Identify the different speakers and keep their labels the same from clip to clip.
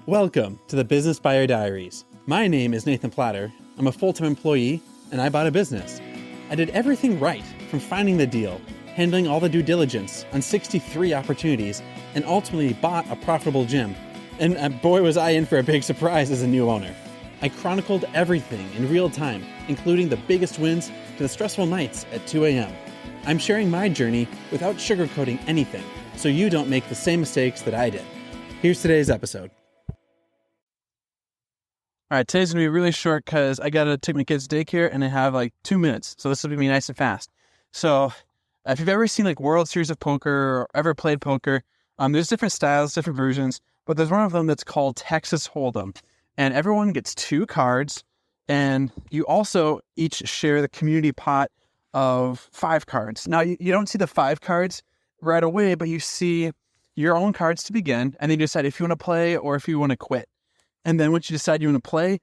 Speaker 1: Welcome to the Business Buyer Diaries. My name is Nathan Platter. I'm a full-time employee, and I bought a business. I did everything right, from finding the deal, handling all the due diligence on 63 opportunities, and ultimately bought a profitable gym. And boy, was I in for a big surprise as a new owner. I chronicled everything in real time, including the biggest wins to the stressful nights at 2 a.m. I'm sharing my journey without sugarcoating anything, so you don't make the same mistakes that I did. Here's today's episode. All right, today's going to be really short because I got to take my kids to daycare and I have like 2 minutes. So this will be nice and fast. So if you've ever seen like World Series of Poker or ever played poker, there's different styles, different versions, but there's one of them that's called Texas Hold'em. And everyone gets 2 cards, and you also each share the community pot of 5 cards. Now, you don't see the 5 cards right away, but you see your own cards to begin, and then you decide if you want to play or if you want to quit. And then once you decide you want to play,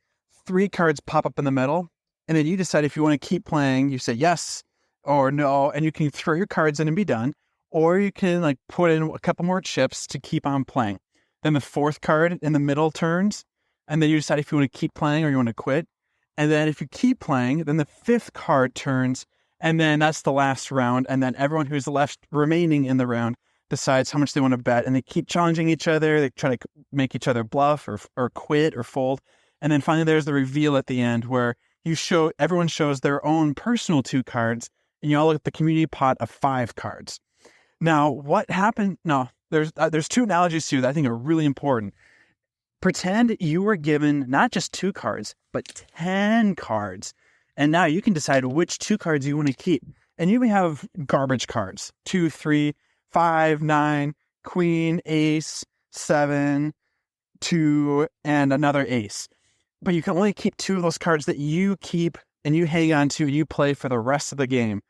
Speaker 1: 3 cards pop up in the middle. And then you decide if you want to keep playing, you say yes or no, and you can throw your cards in and be done. Or you can like put in a couple more chips to keep on playing. Then the 4th card in the middle turns. And then you decide if you want to keep playing or you want to quit. And then if you keep playing, then the 5th card turns. And then that's the last round. And then everyone who's left remaining in the round decides how much they want to bet, and they keep challenging each other. They try to make each other bluff or quit or fold. And then finally there's the reveal at the end where everyone shows their own personal 2 cards, and you all look at the community pot of 5 cards. Now, what happened? No, there's 2 analogies too that I think are really important. Pretend you were given not just 2 cards, but 10 cards. And now you can decide which 2 cards you want to keep. And you may have garbage cards, 2, 3, 5, 9, queen, ace, 7, 2, and another ace. But you can only keep 2 of those cards that you keep and you hang on to and you play for the rest of the game.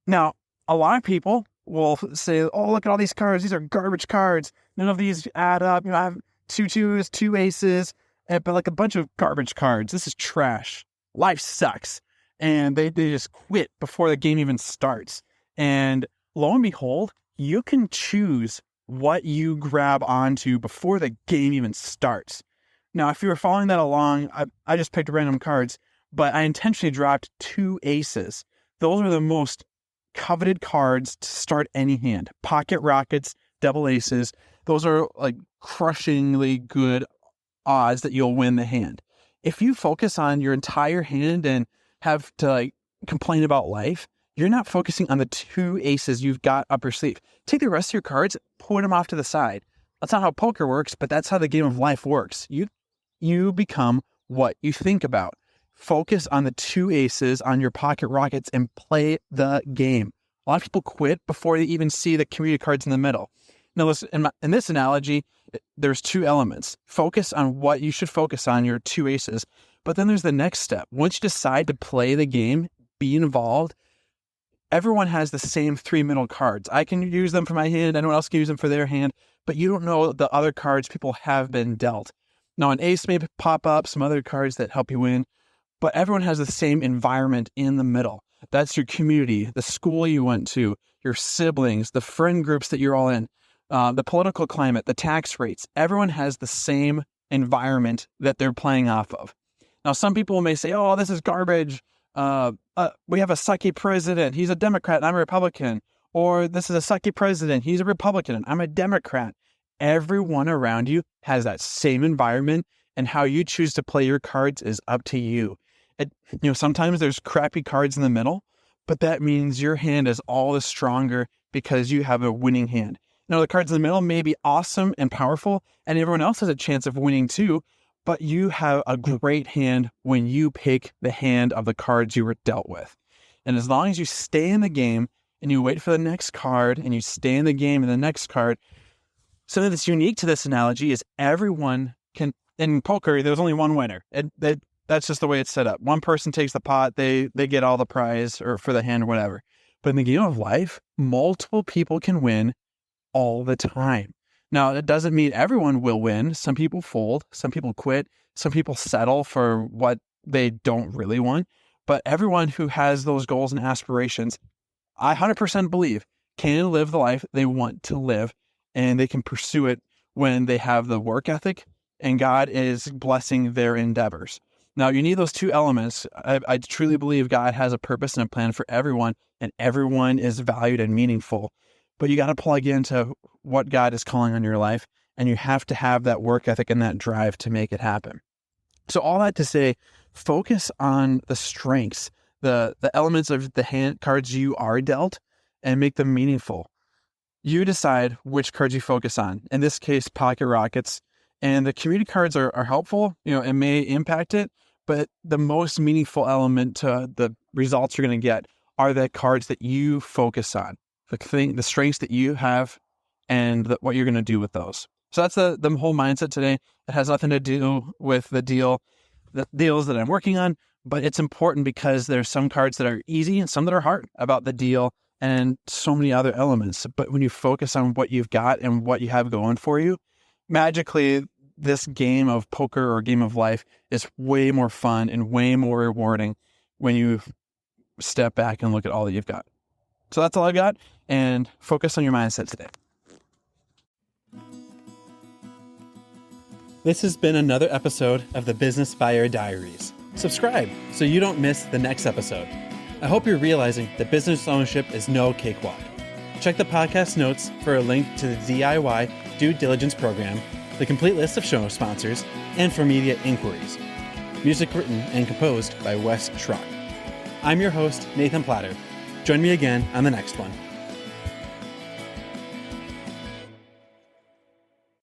Speaker 1: Now, a lot of people will say, oh, look at all these cards. These are garbage cards. None of these add up. I have 2 2s, 2 aces, but like a bunch of garbage cards. This is trash. Life sucks. And they just quit before the game even starts. And lo and behold, you can choose what you grab onto before the game even starts. Now, if you were following that along, I just picked random cards, but I intentionally dropped 2 aces. Those are the most coveted cards to start any hand. Pocket rockets, double aces. Those are like crushingly good odds that you'll win the hand. If you focus on your entire hand and have to like complain about life, you're not focusing on the 2 aces you've got up your sleeve. Take the rest of your cards, put them off to the side. That's not how poker works, but that's how the game of life works. You become what you think about. Focus on the 2 aces on your pocket rockets and play the game. A lot of people quit before they even see the community cards in the middle. Now, listen, in this analogy, there's 2 elements. Focus on what you should focus on, your 2 aces. But then there's the next step. Once you decide to play the game, be involved, everyone has the same 3 middle cards. I can use them for my hand. Anyone else can use them for their hand. But you don't know the other cards people have been dealt. Now, an ace may pop up, some other cards that help you win. But everyone has the same environment in the middle. That's your community, the school you went to, your siblings, the friend groups that you're all in, the political climate, the tax rates. Everyone has the same environment that they're playing off of. Now, some people may say, oh, this is garbage. We have a sucky president. He's a Democrat and I'm a Republican. Or this is a sucky president. He's a Republican and I'm a Democrat. Everyone around you has that same environment, and how you choose to play your cards is up to you. Sometimes there's crappy cards in the middle, but that means your hand is all the stronger because you have a winning hand. Now, the cards in the middle may be awesome and powerful, and everyone else has a chance of winning too, but you have a great hand when you pick the hand of the cards you were dealt with. And as long as you stay in the game and you wait for the next card and you stay in the game and the next card, something that's unique to this analogy is everyone can, in poker, there's only one winner. That's just the way it's set up. One person takes the pot, they get all the prize or for the hand or whatever. But in the game of life, multiple people can win all the time. Now, that doesn't mean everyone will win. Some people fold, some people quit, some people settle for what they don't really want. But everyone who has those goals and aspirations, I 100% believe, can live the life they want to live, and they can pursue it when they have the work ethic and God is blessing their endeavors. Now, you need those two elements. I truly believe God has a purpose and a plan for everyone, and everyone is valued and meaningful. But you got to plug into what God is calling on your life, and you have to have that work ethic and that drive to make it happen. So all that to say, focus on the strengths, the elements of the hand cards you are dealt, and make them meaningful. You decide which cards you focus on. In this case, pocket rockets. And the community cards are helpful. It may impact it, but the most meaningful element to the results you're going to get are the cards that you focus on, the strengths that you have, and what you're going to do with those. So that's the whole mindset today. It has nothing to do with the deals that I'm working on, but it's important because there's some cards that are easy and some that are hard about the deal and so many other elements. But when you focus on what you've got and what you have going for you, magically, this game of poker or game of life is way more fun and way more rewarding when you step back and look at all that you've got. So that's all I've got, and focus on your mindset today. This has been another episode of the Business Buyer Diaries. Subscribe so you don't miss the next episode. I hope you're realizing that business ownership is no cakewalk. Check the podcast notes for a link to the DIY due diligence program, the complete list of show sponsors, and for media inquiries. Music written and composed by Wes Schrock. I'm your host, Nathan Platter. Join me again on the next one.